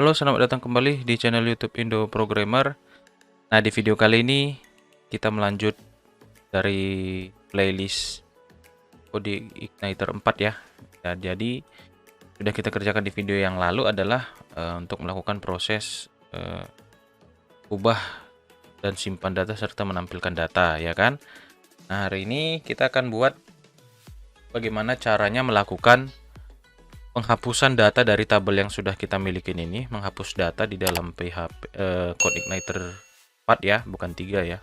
Halo, selamat datang kembali di channel YouTube Indo Programmer. Nah, di video kali ini kita melanjut dari playlist CodeIgniter 4 ya. Jadi sudah kita kerjakan di video yang lalu adalah untuk melakukan proses ubah dan simpan data serta menampilkan data, ya kan? Nah, hari ini kita akan buat bagaimana caranya melakukan penghapusan data dari tabel yang sudah kita miliki ini, menghapus data di dalam PHP CodeIgniter 4 ya, bukan 3 ya.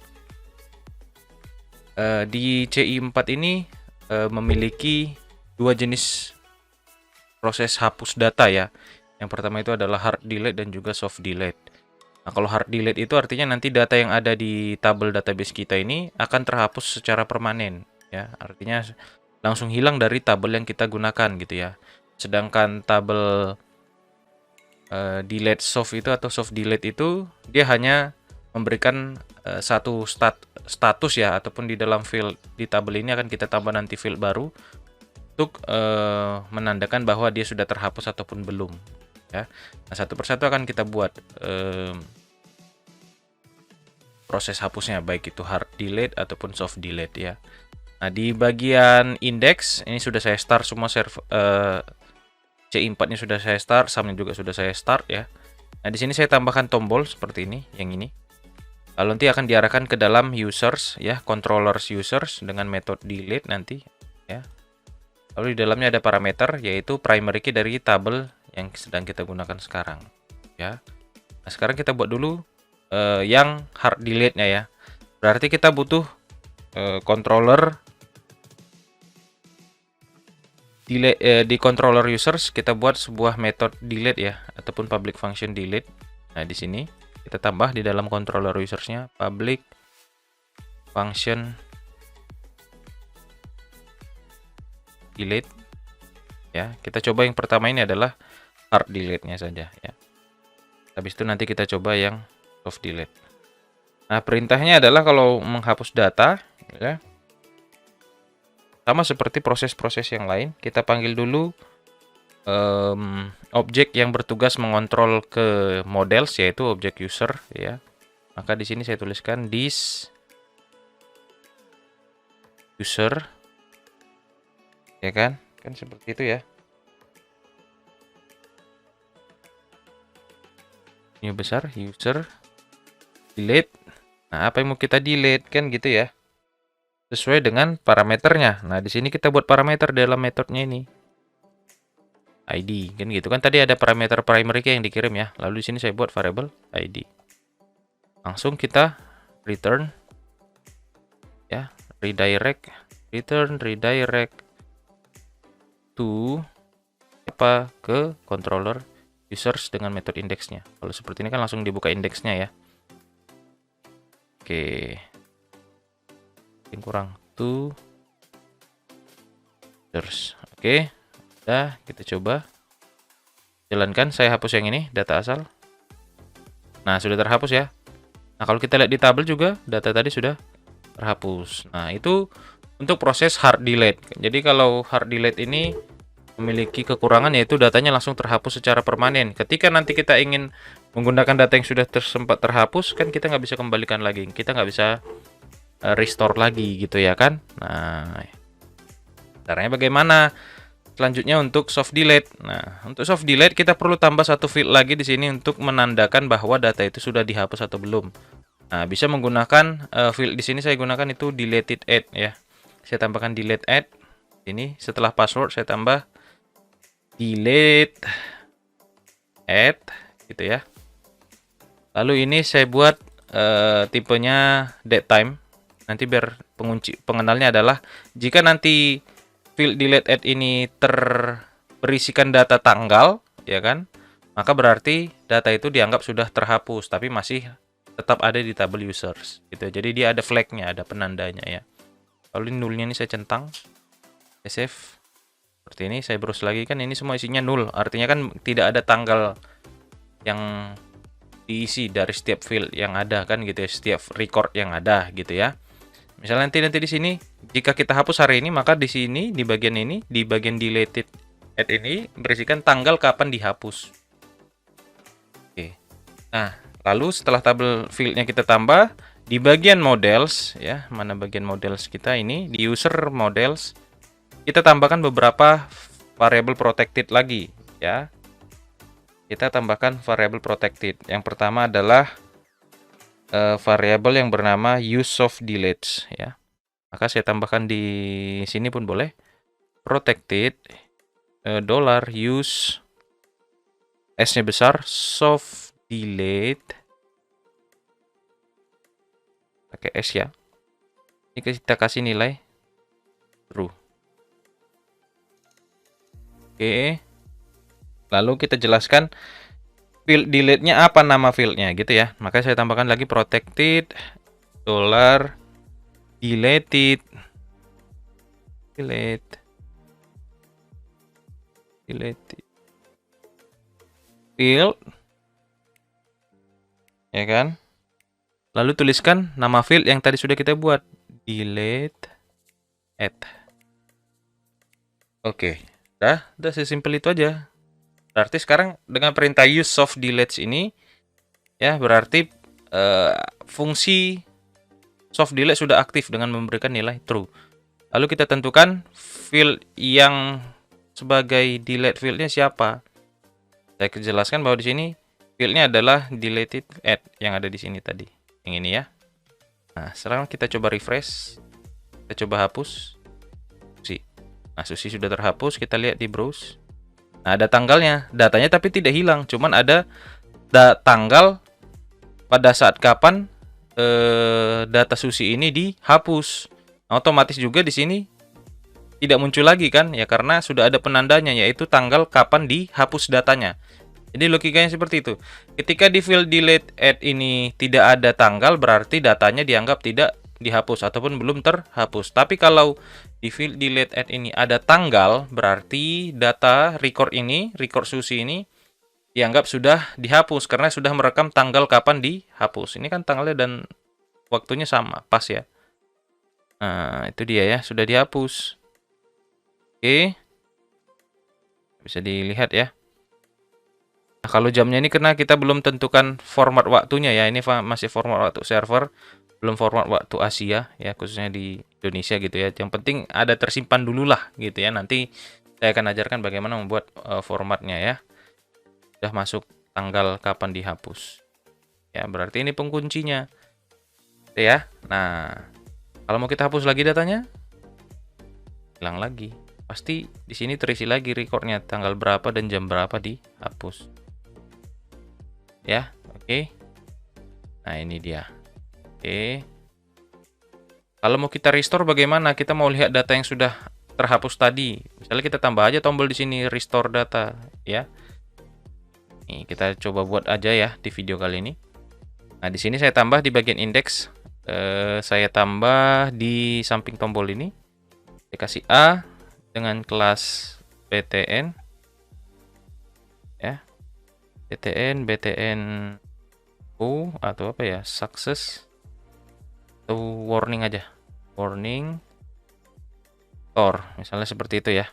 Di CI4 ini memiliki dua jenis proses hapus data ya. Yang pertama itu adalah hard delete dan juga soft delete. Nah, kalau hard delete itu artinya nanti data yang ada di tabel database kita ini akan terhapus secara permanen ya. Artinya langsung hilang dari tabel yang kita gunakan gitu ya. Sedangkan tabel delete soft itu atau soft delete itu dia hanya memberikan satu status ya, ataupun di dalam field di tabel ini akan kita tambah nanti field baru untuk menandakan bahwa dia sudah terhapus ataupun belum ya. Nah, satu persatu akan kita buat proses hapusnya, baik itu hard delete ataupun soft delete ya. Nah, di bagian index ini sudah saya start semua C4-nya sudah saya start, sumnya juga sudah saya start ya. Nah, di sini saya tambahkan tombol seperti ini, yang ini. Lalu nanti akan diarahkan ke dalam users ya, controllers users dengan metode delete nanti ya. Lalu di dalamnya ada parameter yaitu primary key dari tabel yang sedang kita gunakan sekarang ya. Nah, sekarang kita buat dulu yang hard delete-nya ya. Berarti kita butuh controller delete, di controller users kita buat sebuah metode delete ya, ataupun public function delete. Nah, di sini kita tambah di dalam controller usersnya public function delete ya. Kita coba yang pertama ini adalah hard delete-nya saja ya. Habis itu nanti kita coba yang soft delete. Nah, perintahnya adalah kalau menghapus data ya, sama seperti proses-proses yang lain, kita panggil dulu objek yang bertugas mengontrol ke models, yaitu objek user ya. Maka di sini saya tuliskan this user ya kan seperti itu ya. Ini besar user delete. Nah, apa yang mau kita delete kan gitu ya, sesuai dengan parameternya. Nah, di sini kita buat parameter dalam metodenya ini. ID kan gitu kan, tadi ada parameter primary key yang dikirim ya. Lalu di sini saya buat variable ID. Langsung kita return ya, redirect to apa, ke controller users dengan metode indeksnya. Kalau seperti ini kan langsung dibuka indeksnya ya. Oke. Yang kurang to users. Oke. Udah, kita coba jalankan. Saya hapus yang ini, data asal. Nah, sudah terhapus ya. Nah, kalau kita lihat di tabel juga, data tadi sudah terhapus. Nah, itu untuk proses hard delete. Jadi kalau hard delete ini memiliki kekurangan, yaitu datanya langsung terhapus secara permanen. Ketika nanti kita ingin menggunakan data yang sudah sempat terhapus, kan kita nggak bisa kembalikan lagi. Kita nggak bisa restore lagi gitu ya kan. Nah, caranya bagaimana? Selanjutnya untuk soft delete. Nah, untuk soft delete kita perlu tambah satu field lagi di sini untuk menandakan bahwa data itu sudah dihapus atau belum. Nah, bisa menggunakan field di sini saya gunakan itu deleted add ya. Saya tambahkan delete add. Ini setelah password saya tambah delete add gitu ya. Lalu ini saya buat tipenya datetime. Nanti biar pengenalnya adalah jika nanti field delete add ini berisikan data tanggal ya kan, maka berarti data itu dianggap sudah terhapus tapi masih tetap ada di tabel users gitu. Jadi dia ada flagnya, ada penandanya ya. Kalau ini nulnya ini saya centang, saya save seperti ini, saya browse lagi, kan ini semua isinya nul, artinya kan tidak ada tanggal yang diisi dari setiap field yang ada kan gitu ya, setiap record yang ada gitu ya. Misalnya nanti di sini jika kita hapus hari ini, maka di sini di bagian ini, di bagian deleted add ini berisikan tanggal kapan dihapus. Nah, lalu setelah tabel fieldnya kita tambah, di bagian models, ya, mana bagian models kita ini, di user models, kita tambahkan beberapa variable protected lagi, ya. Kita tambahkan variable protected. Yang pertama adalah variable yang bernama use of deletes, ya. Maka saya tambahkan di sini pun boleh. Protected $use S-nya besar, soft delete pakai S ya. Ini kita kasih nilai true. Oke. Lalu kita jelaskan field delete-nya apa nama fieldnya gitu ya. Maka saya tambahkan lagi protected $deleted field, ya kan? Lalu tuliskan nama field yang tadi sudah kita buat, delete add. Oke, udah sesimpel itu aja. Berarti sekarang dengan perintah use soft deletes ini, ya berarti fungsi soft delete sudah aktif dengan memberikan nilai true. Lalu kita tentukan field yang sebagai delete fieldnya siapa. Saya jelaskan bahwa di sini fieldnya adalah deleted add yang ada di sini tadi, yang ini ya. Nah, sekarang kita coba refresh, kita coba hapus Susi. Nah, Susi sudah terhapus. Kita lihat di browse. Nah, ada tanggalnya, datanya tapi tidak hilang, cuman ada tanggal pada saat kapan data Susi ini dihapus. Otomatis juga di sini tidak muncul lagi kan ya, karena sudah ada penandanya yaitu tanggal kapan dihapus datanya. Jadi logikanya seperti itu. Ketika di field delete add ini tidak ada tanggal, berarti datanya dianggap tidak dihapus ataupun belum terhapus. Tapi kalau di field delete add ini ada tanggal, berarti data record Susi ini dianggap sudah dihapus karena sudah merekam tanggal kapan dihapus. Ini kan tanggalnya dan waktunya sama, pas ya. Nah, itu dia ya, sudah dihapus. Oke. Bisa dilihat ya. Nah, kalau jamnya ini karena kita belum tentukan format waktunya ya. Ini masih format waktu server, belum format waktu Asia ya, khususnya di Indonesia gitu ya. Yang penting ada tersimpan dulu lah gitu ya. Nanti saya akan ajarkan bagaimana membuat formatnya ya. Sudah masuk tanggal kapan dihapus. Ya, berarti ini pengkuncinya. Oke ya. Nah, kalau mau kita hapus lagi datanya, hilang lagi. Pasti di sini terisi lagi recordnya tanggal berapa dan jam berapa dihapus. Ya, oke. Nah, ini dia. Oke. Kalau mau kita restore bagaimana? Kita mau lihat data yang sudah terhapus tadi. Misalnya kita tambah aja tombol di sini restore data, ya. Nih, kita coba buat aja ya di video kali ini. Nah, di sini saya tambah di bagian indeks. Saya tambah di samping tombol ini. Saya kasih A dengan kelas BTN. Ya. BTN U atau apa ya? Success atau warning aja. Warning Tor, misalnya seperti itu ya.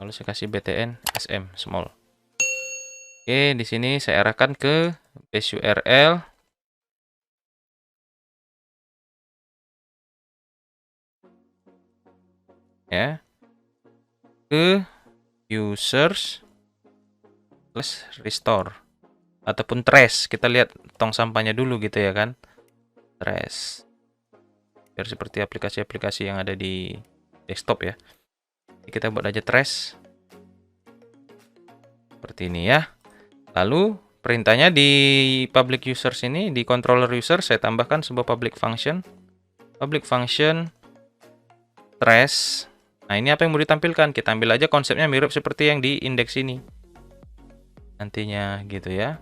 Lalu saya kasih BTN SM small. Oke, di sini saya arahkan ke base URL. Ya. Ke users plus restore ataupun trace. Kita lihat tong sampahnya dulu gitu ya kan. Trace. Biar seperti aplikasi-aplikasi yang ada di desktop ya. Jadi kita buat aja trace. Seperti ini ya. Lalu perintahnya di public users ini, di controller user saya tambahkan sebuah public function. Public function trace. Nah, ini apa yang mau ditampilkan? Kita ambil aja konsepnya mirip seperti yang di indeks ini. Nantinya gitu ya.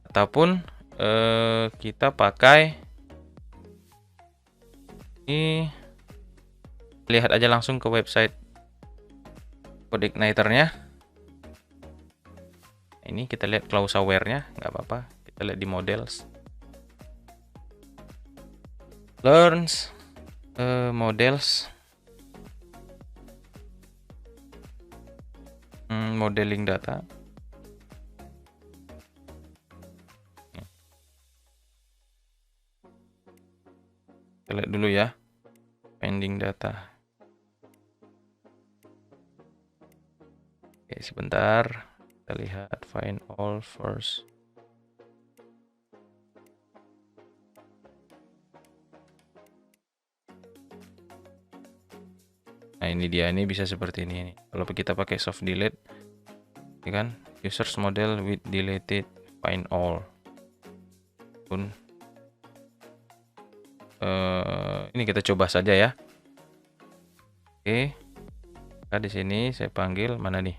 Ataupun kita pakai ini, lihat aja langsung ke website CodeIgniter-nya. Ini kita lihat clause aware-nya, nggak apa-apa. Kita lihat di models. Learns models. Modeling data. Kita lihat dulu ya. Pending data. Oke, sebentar. Kita lihat find all first. Nah, ini dia, ini bisa seperti ini. Kalau kita pakai soft delete, ya kan? Users model with deleted find all. Pun ini kita coba saja ya. Oke. Nah, di sini saya panggil mana nih?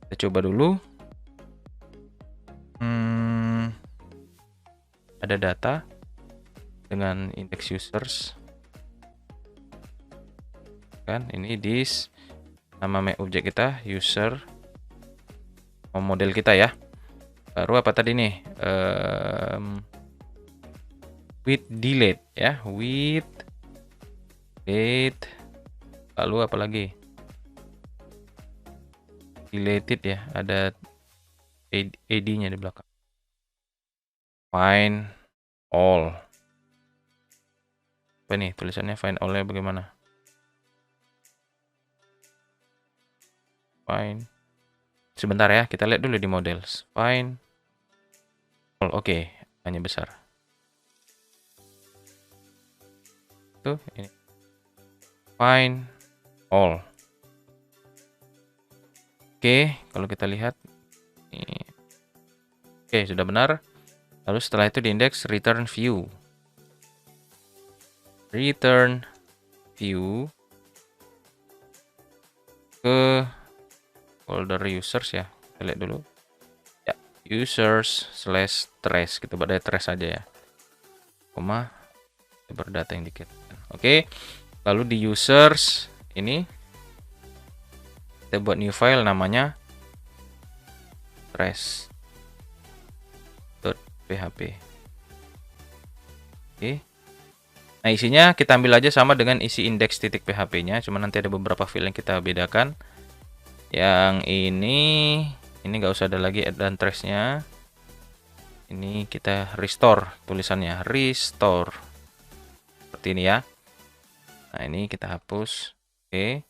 Kita coba dulu. Ada data dengan index users. Kan ini this nama make objek kita user model kita ya. Baru apa tadi nih? With delete ya, with delete. Lalu apa lagi? Deleted ya, ada ad-nya di belakang. Find all. Apa nih tulisannya find all-nya bagaimana? Find. Sebentar ya, kita lihat dulu di models. Find all. Oke, hanya besar. Tuh, ini. Find all. Oke, kalau kita lihat ini. Oke, sudah benar. Lalu setelah itu di indeks return view. Return view ke folder users ya. Kita lihat dulu. Ya, users/trace. Kita buat trace saja ya. Koma berdata yang dikirimkan. Oke. Lalu di users ini kita buat new file namanya trace.php. Oke. Nah, isinya kita ambil aja sama dengan isi index.php-nya, cuma nanti ada beberapa file yang kita bedakan. Yang ini nggak usah ada lagi add dan trace-nya. Ini kita restore tulisannya, restore. Seperti ini ya. Nah, ini kita hapus. Oke.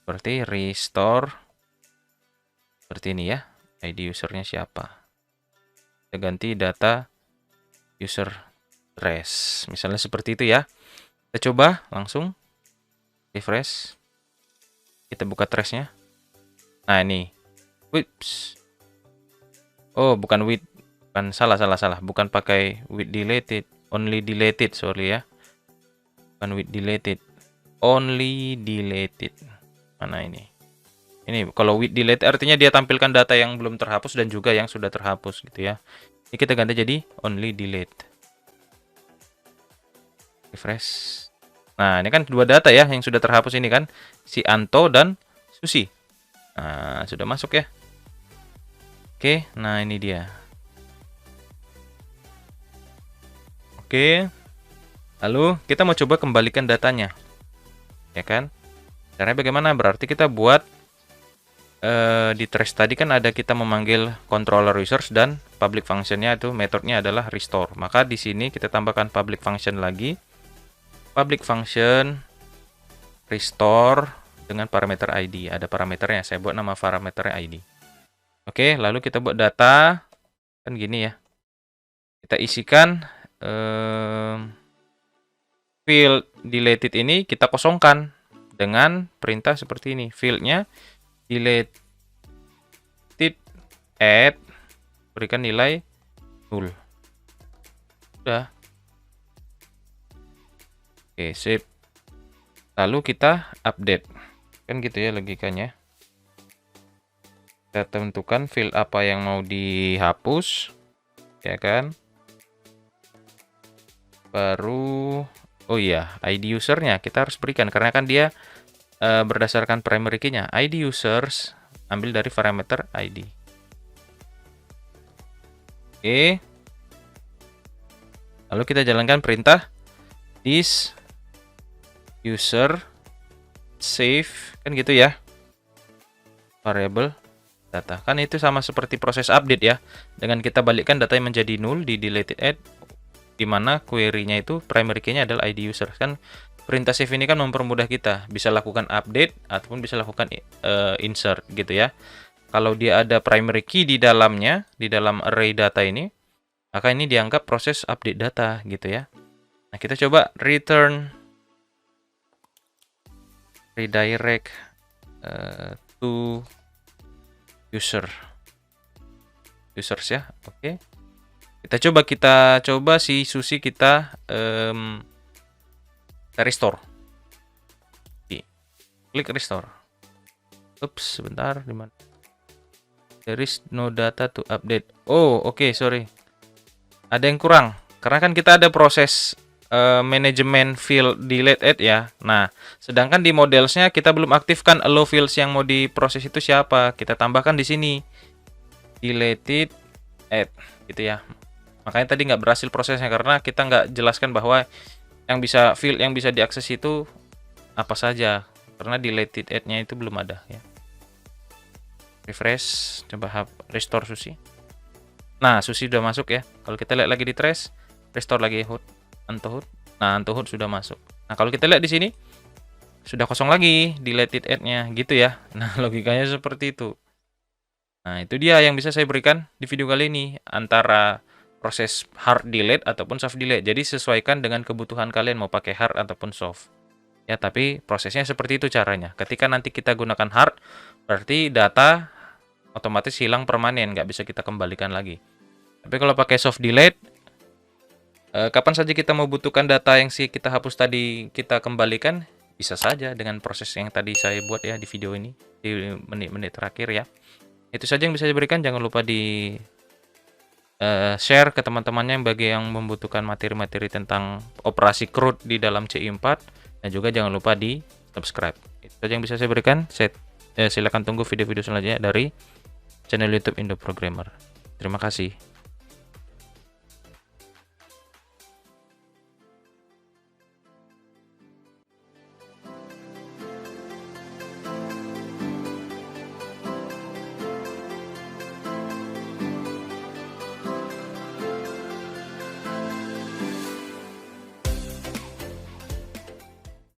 Seperti restore. Seperti ini ya. ID usernya siapa. Kita ganti data user trace. Misalnya seperti itu ya. Kita coba langsung. Refresh. Kita buka trace-nya. Nah, ini. Whoops. Oh, bukan with. Bukan, salah. Bukan pakai with deleted. Only deleted, sorry ya. Bukan with deleted. Only deleted. Mana ini? Ini kalau with delete artinya dia tampilkan data yang belum terhapus dan juga yang sudah terhapus gitu ya. Ini kita ganti jadi only delete. Refresh. Nah, ini kan dua data ya yang sudah terhapus ini kan. Si Anto dan Susi. Nah, sudah masuk ya. Oke, nah ini dia. Oke. Lalu kita mau coba kembalikan datanya. Ya kan? Caranya bagaimana? Berarti kita buat di trace tadi kan ada kita memanggil controller users dan public functionnya itu metodenya adalah restore. Maka di sini kita tambahkan public function lagi. Public function restore dengan parameter ID. Ada parameternya. Saya buat nama parameternya ID. Oke, lalu kita buat data kan gini ya. Kita isikan field deleted ini kita kosongkan dengan perintah seperti ini. Fieldnya deleted add, berikan nilai 0. Sudah. Oke, sip. Lalu kita update. Kan gitu ya logikanya. Kita tentukan field apa yang mau dihapus. Ya kan? Baru, oh iya, ID usernya kita harus berikan karena kan dia berdasarkan primary key-nya. ID users ambil dari parameter ID. Oke. Lalu kita jalankan perintah this user save kan gitu ya. Variable data. Kan itu sama seperti proses update ya. Dengan kita balikkan data yang menjadi null di deleted add di mana query-nya itu primary key-nya adalah ID user. Kan perintah save ini kan mempermudah kita, bisa lakukan update ataupun bisa lakukan insert gitu ya. Kalau dia ada primary key di dalamnya, di dalam array data ini, maka ini dianggap proses update data gitu ya. Nah, kita coba return redirect to users ya. Oke. Kita coba si Susi kita restore. Klik restore. Ups, sebentar, di mana? There is no data to update. Oh, oke, sorry. Ada yang kurang. Karena kan kita ada proses manajemen field delete add ya. Nah, sedangkan di modelsnya kita belum aktifkan allow fields yang mau diproses itu siapa. Kita tambahkan di sini deleted add gitu ya. Makanya tadi nggak berhasil prosesnya karena kita nggak jelaskan bahwa field yang bisa diakses itu apa saja. Karena deleted add-nya itu belum ada ya. Refresh, coba restore Susi. Nah, Susi sudah masuk ya. Kalau kita lihat lagi di trace, restore lagi hood, unto hood. Nah, unto hood sudah masuk. Nah, kalau kita lihat di sini sudah kosong lagi deleted add-nya gitu ya. Nah, logikanya seperti itu. Nah, itu dia yang bisa saya berikan di video kali ini antara proses hard delete ataupun soft delete. Jadi sesuaikan dengan kebutuhan kalian mau pakai hard ataupun soft. Ya, tapi prosesnya seperti itu caranya. Ketika nanti kita gunakan hard, berarti data otomatis hilang permanen, nggak bisa kita kembalikan lagi. Tapi kalau pakai soft delete, kapan saja kita mau butuhkan data yang kita hapus tadi kita kembalikan, bisa saja dengan proses yang tadi saya buat ya di video ini, di menit-menit terakhir ya. Itu saja yang bisa saya berikan. Jangan lupa di share ke teman-temannya bagi yang membutuhkan materi-materi tentang operasi CRUD di dalam CI4. Dan juga jangan lupa di subscribe. Itu saja yang bisa saya berikan. Silakan tunggu video-video selanjutnya dari channel YouTube Indo Programmer. Terima kasih.